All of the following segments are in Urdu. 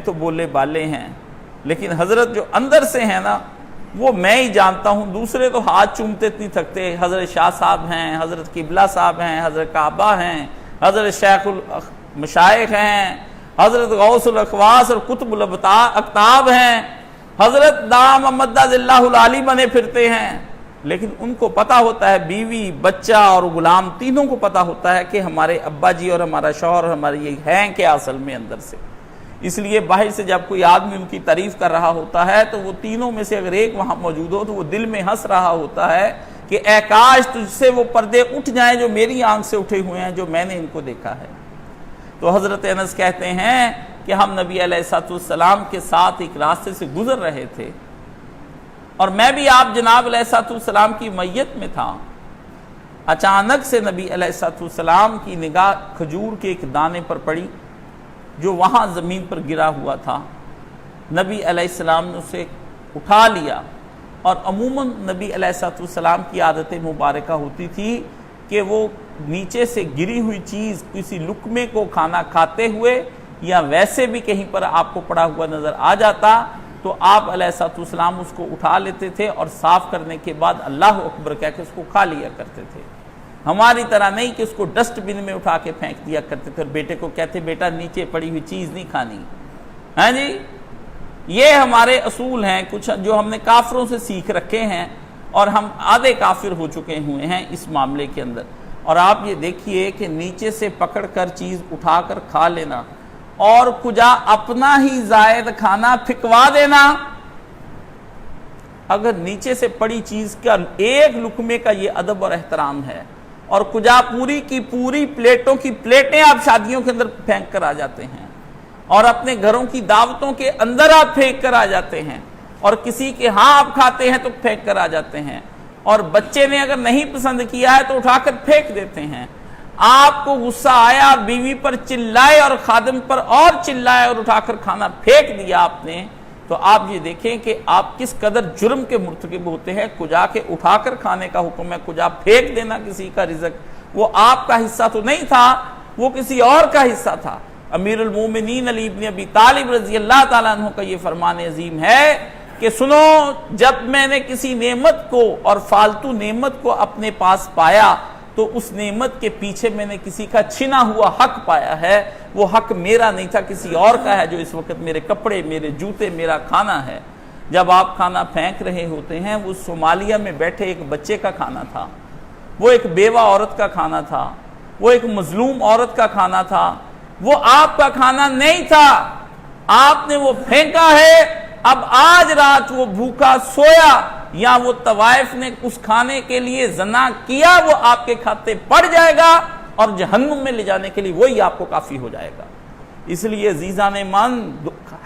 تو بولے بالے ہیں، لیکن حضرت جو اندر سے ہیں نا وہ میں ہی جانتا ہوں، دوسرے تو ہاتھ چومتے نہیں تھکتے۔ حضرت شاہ صاحب ہیں، حضرت قبلہ صاحب ہیں، حضرت کعبہ ہیں، حضرت شیخ المشائخ ہیں، حضرت غوث الاقواس اور قطب الاقطاب ہیں، حضرت دام مدد اللہ العالی بنے پھرتے ہیں، لیکن ان کو پتا ہوتا ہے، بیوی بچہ اور غلام تینوں کو پتا ہوتا ہے کہ ہمارے ابا جی اور ہمارا شوہر اور ہمارے یہ ہیں کیا اصل میں اندر سے۔ اس لیے باہر سے جب کوئی آدمی ان کی تعریف کر رہا ہوتا ہے تو وہ تینوں میں سے اگر ایک وہاں موجود ہو تو وہ دل میں ہنس رہا ہوتا ہے کہ اے کاش تجھ سے وہ پردے اٹھ جائیں جو میری آنکھ سے اٹھے ہوئے ہیں، جو میں نے ان کو دیکھا ہے۔ تو حضرت انس کہتے ہیں کہ ہم نبی علیہ السلام کے ساتھ ایک راستے سے گزر رہے تھے اور میں بھی آپ جناب علیہ السلام کی میت میں تھا۔ اچانک سے نبی علیہ السلام کی نگاہ کھجور کے ایک دانے پر پڑی جو وہاں زمین پر گرا ہوا تھا۔ نبی علیہ السلام نے اسے اٹھا لیا، اور عموماً نبی علیہ السلام کی عادت مبارکہ ہوتی تھی کہ وہ نیچے سے گری ہوئی چیز کسی لقمے کو کھانا کھاتے ہوئے یا ویسے بھی کہیں پر آپ کو پڑا ہوا نظر آ جاتا تو آپ علیہ السلام اس کو اٹھا لیتے تھے اور صاف کرنے کے بعد اللہ اکبر کہہ کے اس کو کھا لیا کرتے تھے۔ ہماری طرح نہیں کہ اس کو ڈسٹ بن میں اٹھا کے پھینک دیا کرتے تھے اور بیٹے کو کہتے بیٹا نیچے پڑی ہوئی چیز نہیں کھانی، ہاں جی۔ یہ ہمارے اصول ہیں کچھ جو ہم نے کافروں سے سیکھ رکھے ہیں، اور ہم آدھے کافر ہو چکے ہوئے ہیں اس معاملے کے اندر۔ اور آپ یہ دیکھیے کہ نیچے سے پکڑ کر چیز اٹھا کر کھا لینا اور کجا اپنا ہی زائد کھانا پھکوا دینا۔ اگر نیچے سے پڑی چیز کا ایک لقمے کا یہ ادب اور احترام ہے، اور کجا پوری کی پوری پلیٹوں کی پلیٹیں آپ شادیوں کے اندر پھینک کر آ جاتے ہیں، اور اپنے گھروں کی دعوتوں کے اندر آپ پھینک کر آ جاتے ہیں، اور کسی کے ہاں آپ کھاتے ہیں تو پھینک کر آ جاتے ہیں، اور بچے نے اگر نہیں پسند کیا ہے تو اٹھا کر پھینک دیتے ہیں۔ آپ کو غصہ آیا، بیوی پر چلائے اور خادم پر اور چلائے اور اٹھا کر کھانا پھینک دیا آپ نے، تو آپ یہ دیکھیں کہ آپ کس قدر جرم کے مرتکب ہوتے ہیں۔ کجا کے اٹھا کر کھانے کا حکم ہے، کجا پھینک دینا کسی کا رزق، وہ آپ کا حصہ تو نہیں تھا، وہ کسی اور کا حصہ تھا۔ امیر المومنین علی بن ابی طالب رضی اللہ تعالیٰ عنہ کا یہ فرمان عظیم ہے کہ سنو، جب میں نے کسی نعمت کو اور فالتو نعمت کو اپنے پاس پایا تو اس نعمت کے پیچھے میں نے کسی کا چھنا ہوا حق پایا ہے۔ وہ حق میرا نہیں تھا، کسی اور کا ہے، جو اس وقت میرے کپڑے، میرے جوتے، میرا کھانا ہے۔ جب آپ کھانا پھینک رہے ہوتے ہیں، وہ صومالیہ میں بیٹھے ایک بچے کا کھانا تھا، وہ ایک بیوہ عورت کا کھانا تھا، وہ ایک مظلوم عورت کا کھانا تھا، وہ آپ کا کھانا نہیں تھا، آپ نے وہ پھینکا ہے۔ اب آج رات وہ بھوکا سویا یا وہ طوائف نے اس کھانے کے لیے زنا کیا، وہ آپ کے کھاتے پڑ جائے گا اور جہنم میں لے جانے کے لیے وہی آپ کو کافی ہو جائے گا۔ اس لیے عزیزان من،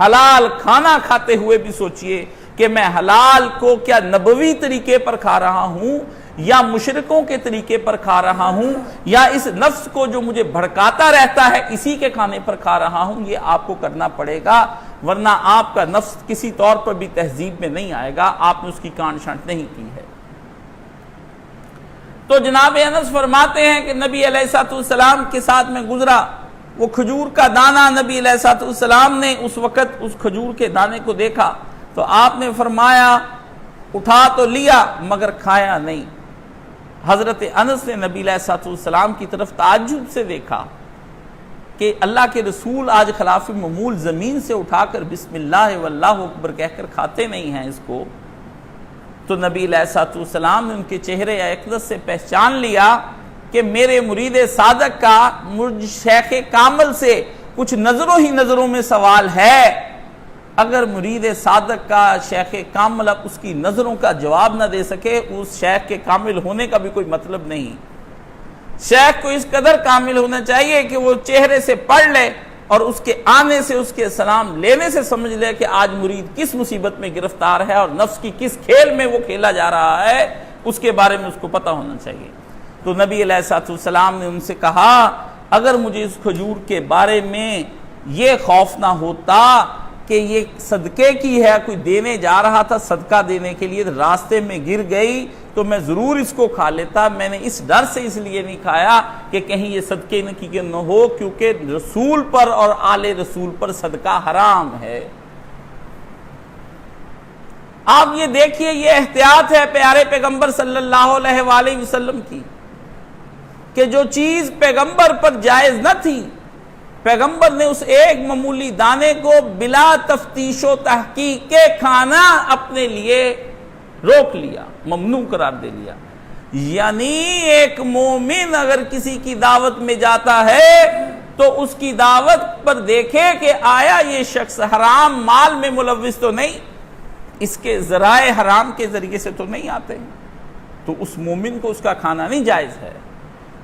حلال کھانا کھاتے ہوئے بھی سوچئے کہ میں حلال کو کیا نبوی طریقے پر کھا رہا ہوں یا مشرکوں کے طریقے پر کھا رہا ہوں، یا اس نفس کو جو مجھے بھڑکاتا رہتا ہے اسی کے کھانے پر کھا رہا ہوں۔ یہ آپ کو کرنا پڑے گا، ورنہ آپ کا نفس کسی طور پر بھی تہذیب میں نہیں آئے گا، آپ نے اس کی کان چھانٹ نہیں کی ہے۔ تو جناب انس فرماتے ہیں کہ نبی علیہ السلام کے ساتھ میں گزرا، وہ کھجور کا دانہ نبی علیہ السلام نے اس وقت اس کھجور کے دانے کو دیکھا تو آپ نے فرمایا اٹھا تو لیا مگر کھایا نہیں۔ حضرت انس نے نبی علیہ السلام کی طرف تعجب سے دیکھا کہ اللہ کے رسول آج خلاف معمول زمین سے اٹھا کر بسم اللہ واللہ اکبر کہہ کر کھاتے نہیں ہیں اس کو۔ تو نبی علیہ السلام نے ان کے چہرے اقدس سے پہچان لیا کہ میرے مرید صادق کا مجھ شیخ کامل سے کچھ نظروں ہی نظروں میں سوال ہے۔ اگر مرید صادق کا شیخ کامل اب اس کی نظروں کا جواب نہ دے سکے، اس شیخ کے کامل ہونے کا بھی کوئی مطلب نہیں۔ شیخ کو اس قدر کامل ہونا چاہیے کہ وہ چہرے سے پڑھ لے اور اس کے آنے سے، اس کے سلام لینے سے سمجھ لے کہ آج مرید کس مصیبت میں گرفتار ہے اور نفس کی کس کھیل میں وہ کھیلا جا رہا ہے، اس کے بارے میں اس کو پتہ ہونا چاہیے۔ تو نبی علیہ السلام نے ان سے کہا اگر مجھے اس کھجور کے بارے میں یہ خوف نہ ہوتا کہ یہ صدقے کی ہے، کوئی دینے جا رہا تھا صدقہ دینے کے لیے، راستے میں گر گئی تو میں ضرور اس کو کھا لیتا، میں نے اس ڈر سے اس لیے نہیں کھایا کہ کہیں یہ صدقے کی نہ ہو، کیونکہ رسول پر اور آل رسول پر صدقہ حرام ہے۔ آپ یہ دیکھیے، یہ احتیاط ہے پیارے پیغمبر صلی اللہ علیہ وآلہ وسلم کی، کہ جو چیز پیغمبر پر جائز نہ تھی، پیغمبر نے اس ایک معمولی دانے کو بلا تفتیش و تحقیق کے کھانا اپنے لیے روک لیا، ممنوع قرار دے لیا۔ یعنی ایک مومن اگر کسی کی دعوت میں جاتا ہے تو اس کی دعوت پر دیکھے کہ آیا یہ شخص حرام مال میں ملوث تو نہیں، اس کے ذرائع حرام کے ذریعے سے تو نہیں آتے، تو اس مومن کو اس کا کھانا نہیں جائز ہے۔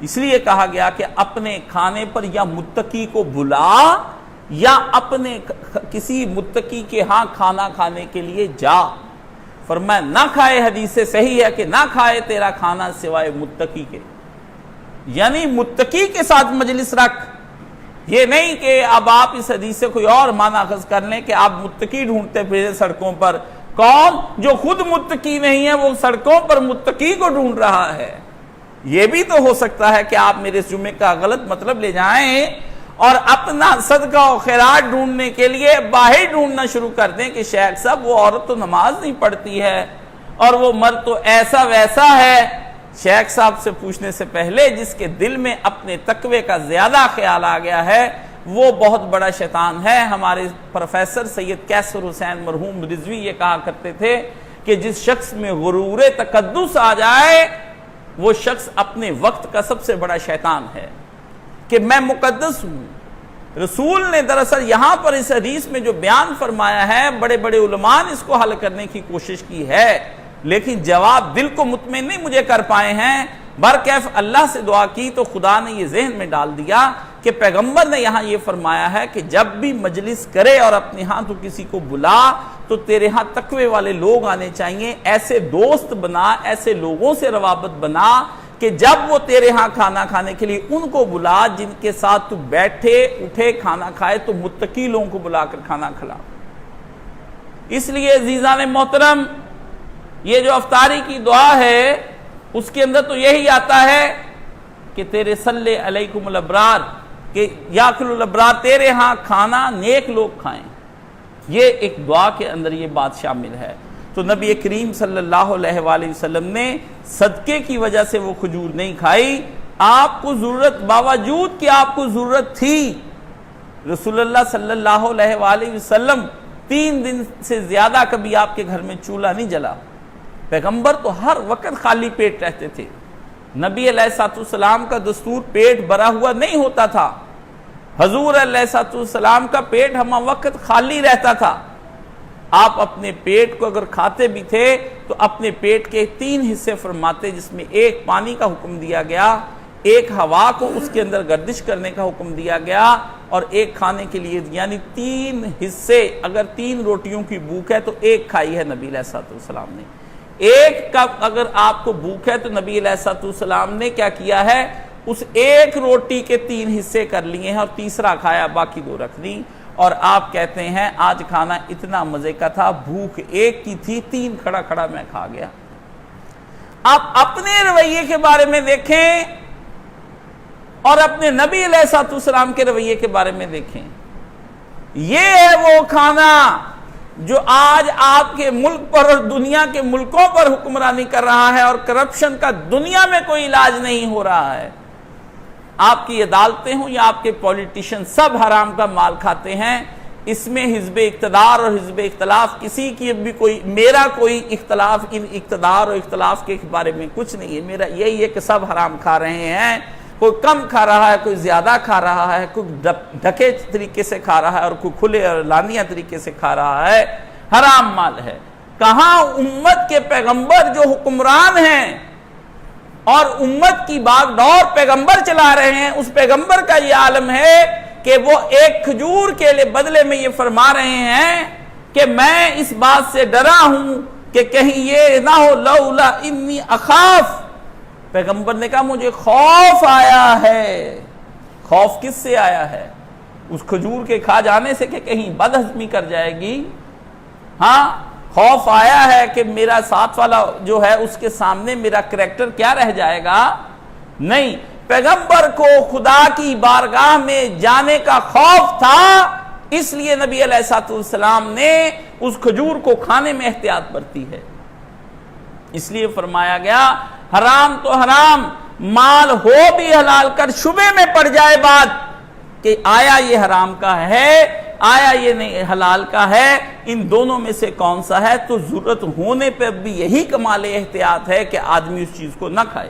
اس لیے کہا گیا کہ اپنے کھانے پر یا متقی کو بلا یا اپنے کسی متقی کے ہاں کھانا کھانے کے لیے جا۔ فرمایا نہ کھائے، حدیث سے صحیح ہے کہ نہ کھائے تیرا کھانا سوائے متقی کے، یعنی متقی کے ساتھ مجلس رکھ۔ یہ نہیں کہ اب آپ اس حدیث سے کوئی اور معنی اخذ کر لیں کہ آپ متقی ڈھونڈتے پھرے سڑکوں پر۔ کون؟ جو خود متقی نہیں ہے وہ سڑکوں پر متقی کو ڈھونڈ رہا ہے۔ یہ بھی تو ہو سکتا ہے کہ آپ میرے اس جمعے کا غلط مطلب لے جائیں اور اپنا صدقہ و خیرات ڈھونڈنے کے لیے باہر ڈھونڈنا شروع کر دیں کہ شیخ صاحب وہ عورت تو نماز نہیں پڑھتی ہے اور وہ مرد تو ایسا ویسا ہے۔ شیخ صاحب سے پوچھنے سے پہلے جس کے دل میں اپنے تقوی کا زیادہ خیال آ گیا ہے وہ بہت بڑا شیطان ہے۔ ہمارے پروفیسر سید کیسر حسین مرحوم رضوی یہ کہا کرتے تھے کہ جس شخص میں غرور تقدس آ جائے وہ شخص اپنے وقت کا سب سے بڑا شیطان ہے، کہ میں مقدس ہوں۔ رسول نے دراصل یہاں پر اس حدیث میں جو بیان فرمایا ہے، بڑے بڑے علماء نے اس کو حل کرنے کی کوشش کی ہے، لیکن جواب دل کو مطمئن نہیں مجھے کر پائے ہیں۔ برکیف اللہ سے دعا کی تو خدا نے یہ ذہن میں ڈال دیا کہ پیغمبر نے یہاں یہ فرمایا ہے کہ جب بھی مجلس کرے اور اپنے ہاں تو کسی کو بلا تو تیرے ہاں تقوی والے لوگ آنے چاہیے، ایسے دوست بنا، ایسے لوگوں سے روابط بنا کہ جب وہ تیرے ہاں کھانا کھانے کے لیے ان کو بلا جن کے ساتھ تو بیٹھے اٹھے کھانا کھائے، تو متقی لوگوں کو بلا کر کھانا کھلا۔ اس لیے عزیزان محترم، یہ جو افطاری کی دعا ہے اس کے اندر تو یہی آتا ہے کہ تیرے صلی علیکم الابرار، کہ یاکل الابرار، تیرے ہاں کھانا نیک لوگ کھائیں۔ یہ ایک دعا کے اندر یہ بات شامل ہے۔ تو نبی کریم صلی اللہ علیہ وآلہ وسلم نے صدقے کی وجہ سے وہ کھجور نہیں کھائی۔ آپ کو ضرورت، باوجود کہ آپ کو ضرورت تھی، رسول اللہ صلی اللہ علیہ وآلہ وسلم 3 دن سے زیادہ کبھی آپ کے گھر میں چولہا نہیں جلا۔ پیغمبر تو ہر وقت خالی پیٹ رہتے تھے۔ نبی علیہ السلام کا دستور پیٹ بھرا ہوا نہیں ہوتا تھا۔ حضور علیہ السلام کا پیٹ ہم وقت خالی رہتا تھا۔ آپ اپنے پیٹ کو اگر کھاتے بھی تھے تو اپنے پیٹ کے 3 حصے فرماتے، جس میں ایک پانی کا حکم دیا گیا، ایک ہوا کو اس کے اندر گردش کرنے کا حکم دیا گیا، اور ایک کھانے کے لیے، یعنی 3 حصے۔ اگر 3 روٹیوں کی بھوک ہے تو ایک کھائی ہے نبی علیہ السلام نے۔ ایک کپ اگر آپ کو بھوک ہے تو نبی علیہ السلام نے کیا کیا ہے، اس ایک روٹی کے 3 حصے کر لیے ہیں اور تیسرا کھایا، باقی 2 رکھ دی۔ اور آپ کہتے ہیں آج کھانا اتنا مزے کا تھا، بھوک ایک کی تھی، 3 کھڑا کھڑا میں کھا گیا۔ آپ اپنے رویے کے بارے میں دیکھیں اور اپنے نبی علیہ السلام کے رویے کے بارے میں دیکھیں۔ یہ ہے وہ کھانا جو آج آپ کے ملک پر اور دنیا کے ملکوں پر حکمرانی کر رہا ہے، اور کرپشن کا دنیا میں کوئی علاج نہیں ہو رہا ہے۔ آپ کی عدالتیں ہوں یا آپ کے پولیٹیشن سب حرام کا مال کھاتے ہیں۔ اس میں حزب اقتدار اور حزب اختلاف کسی کی بھی کوئی، میرا کوئی اختلاف ان اقتدار اور اختلاف کے بارے میں کچھ نہیں ہے۔ میرا یہی ہے کہ سب حرام کھا رہے ہیں، کوئی کم کھا رہا ہے، کوئی زیادہ کھا رہا ہے، کوئی ڈھکے طریقے سے کھا رہا ہے اور کوئی کھلے اور لانیہ طریقے سے کھا رہا ہے، حرام مال ہے۔ کہاں امت کے پیغمبر جو حکمران ہیں اور امت کی باغ ڈور پیغمبر چلا رہے ہیں، اس پیغمبر کا یہ عالم ہے کہ وہ ایک کھجور کے لئے بدلے میں یہ فرما رہے ہیں کہ میں اس بات سے ڈرا ہوں کہ کہیں یہ نہ ہو لولا انی اخاف۔ پیغمبر نے کہا مجھے خوف آیا ہے۔ خوف کس سے آیا ہے؟ اس کھجور کے کھا جانے سے کہ کہیں بد ہضمی کر جائے گی؟ ہاں خوف آیا ہے کہ میرا ساتھ والا جو ہے اس کے سامنے میرا کریکٹر کیا رہ جائے گا؟ نہیں، پیغمبر کو خدا کی بارگاہ میں جانے کا خوف تھا، اس لیے نبی علیہ السلام نے اس کھجور کو کھانے میں احتیاط برتی ہے۔ اس لیے فرمایا گیا حرام تو حرام، مال ہو بھی حلال کر شبے میں پڑ جائے بات کہ آیا یہ حرام کا ہے، آیا یہ نہیں حلال کا ہے، ان دونوں میں سے کون سا ہے، تو ضرورت ہونے پہ بھی یہی کمال احتیاط ہے کہ آدمی اس چیز کو نہ کھائے۔